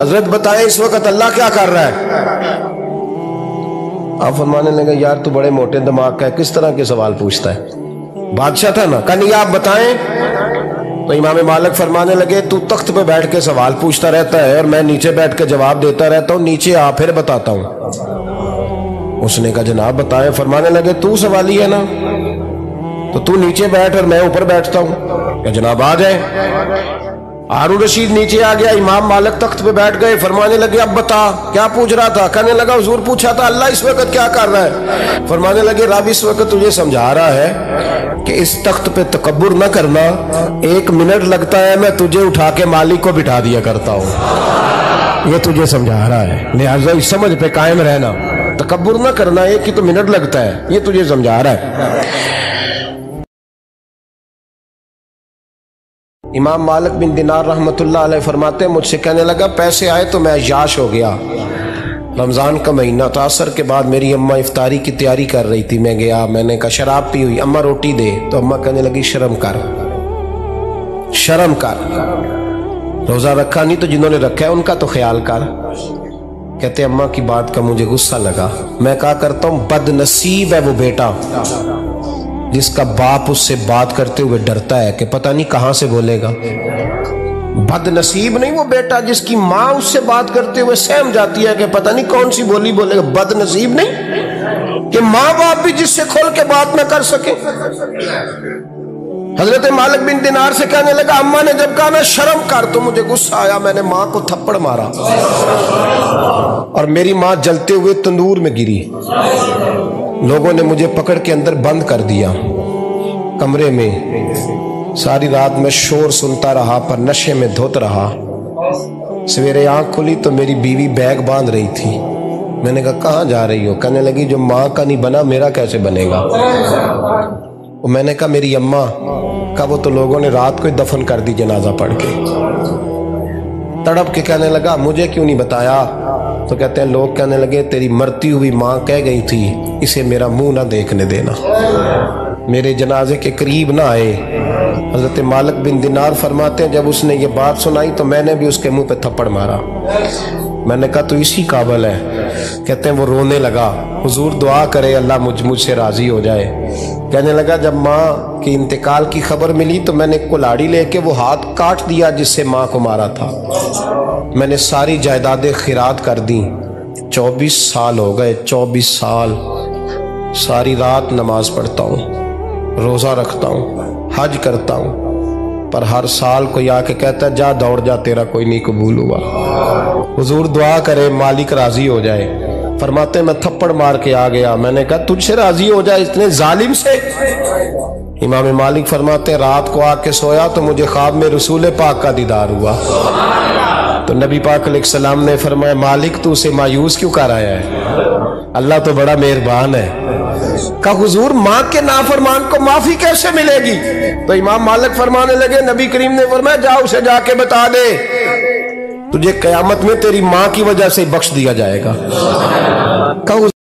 حضرت بتائیں اس وقت اللہ کیا کر رہا ہے؟ آپ فرمانے لگے یار تو بڑے موٹے دماغ کا ہے، کس طرح کے سوال پوچھتا ہے؟ بادشاہ تھا نا، کہا نہیں آپ بتائیں۔ تو امام مالک فرمانے لگے تو تخت پہ بیٹھ کے سوال پوچھتا رہتا ہے اور میں نیچے بیٹھ کے جواب دیتا رہتا ہوں، نیچے آ پھر بتاتا ہوں۔ اس نے کہا جناب بتائیں۔ فرمانے لگے تو سوالی ہے نا، تو تو نیچے بیٹھ اور میں اوپر بیٹھتا ہوں۔ کہ جناب آ جائیں۔ ہارون رشید نیچے آ گیا، امام مالک تخت پہ بیٹھ گئے۔ فرمانے لگے اب بتا کیا پوچھ رہا تھا؟ کہنے لگا حضور پوچھا تھا اللہ اس وقت کیا کر رہا ہے؟ فرمانے لگے رب اس وقت تجھے سمجھا رہا ہے کہ اس تخت پہ تکبر نہ کرنا، 1 منٹ لگتا ہے میں تجھے اٹھا کے مالک کو بٹھا دیا کرتا ہوں، یہ تجھے سمجھا رہا ہے، لہٰذا اس سمجھ پہ قائم رہنا، تکبر نہ کرنا، 1 ہی تو منٹ لگتا ہے، یہ تجھے سمجھا رہا ہے۔ امام مالک بن دینار رحمت اللہ علیہ فرماتے ہیں مجھ سے کہنے لگا پیسے آئے تو میں عیاش ہو گیا، رمضان کا مہینہ تھا، عصر کے بعد میری اماں افطاری کی تیاری کر رہی تھی، میں گیا، میں نے کہا شراب پی ہوئی، اماں روٹی دے، تو اماں کہنے لگی شرم کر، شرم کر، روزہ رکھا نہیں تو جنہوں نے رکھا ہے ان کا تو خیال کر۔ کہتے اماں کی بات کا مجھے غصہ لگا، میں کہا کرتا ہوں بد نصیب ہے وہ بیٹا جس کا باپ اس سے بات کرتے ہوئے ڈرتا ہے کہ پتہ نہیں کہاں سے بولے گا۔ بد نصیب نہیں وہ بیٹا جس کی ماں اس سے بات کرتے ہوئے سہم جاتی ہے کہ پتہ نہیں کون سی بولی بولے گا۔ بد نصیب نہیں کہ ماں باپ بھی جس سے کھول کے بات نہ کر سکے۔ حضرت مالک بن دینار سے کہنے لگا اماں نے جب کہا نا شرم کر تو مجھے غصہ آیا، میں نے ماں کو تھپڑ مارا اور میری ماں جلتے ہوئے تندور میں گری، لوگوں نے مجھے پکڑ کے اندر بند کر دیا کمرے میں، ساری رات میں شور سنتا رہا پر نشے میں دھوت رہا۔ سویرے آنکھ کھلی تو میری بیوی بیگ باندھ رہی تھی، میں نے کہا کہاں جا رہی ہو؟ کہنے لگی جو ماں کا نہیں بنا میرا کیسے بنے گا؟ میں نے کہا میری اماں کا وہ تو لوگوں نے رات کو ہی دفن کر دی جنازہ پڑھ کے۔ تڑپ کے کہنے لگا مجھے کیوں نہیں بتایا؟ تو کہتے ہیں لوگ کہنے لگے تیری مرتی ہوئی ماں کہہ گئی تھی اسے میرا منہ نہ دیکھنے دینا، میرے جنازے کے قریب نہ آئے۔ حضرت مالک بن دینار فرماتے ہیں جب اس نے یہ بات سنائی تو میں نے بھی اس کے منہ پہ تھپڑ مارا، میں نے کہا تو اسی قابل ہے۔ کہتے ہیں وہ رونے لگا، حضور دعا کرے اللہ مجھ سے راضی ہو جائے۔ کہنے لگا جب ماں کی انتقال کی خبر ملی تو میں نے کلاڑی لے کے وہ ہاتھ کاٹ دیا جس سے ماں کو مارا تھا، میں نے ساری جائیدادیں خیرات کر دیں۔ 24 سال ہو گئے، 24 سال ساری رات نماز پڑھتا ہوں، روزہ رکھتا ہوں، حج کرتا ہوں، پر ہر سال کوئی آ کے کہتا ہے جا دوڑ جا تیرا کوئی نہیں قبول ہوا، حضور دعا کرے مالک راضی ہو جائے۔ فرماتے میں تھپڑ مار کے آ گیا، میں نے کہا تجھ سے راضی ہو جائے اتنے ظالم سے؟ امام مالک فرماتے رات کو آ کے سویا تو مجھے خواب میں رسول پاک کا دیدار ہوا، تو نبی پاک علیہ السلام نے فرمایا مالک تو اسے مایوس کیوں کر آیا ہے؟ اللہ تو بڑا مہربان ہے۔ کہا حضور ماں کے نافرمان کو معافی کیسے ملے گی؟ تو امام مالک فرمانے لگے نبی کریم نے فرمایا جا اسے جا کے بتا دے تجھے قیامت میں تیری ماں کی وجہ سے بخش دیا جائے گا۔ کہا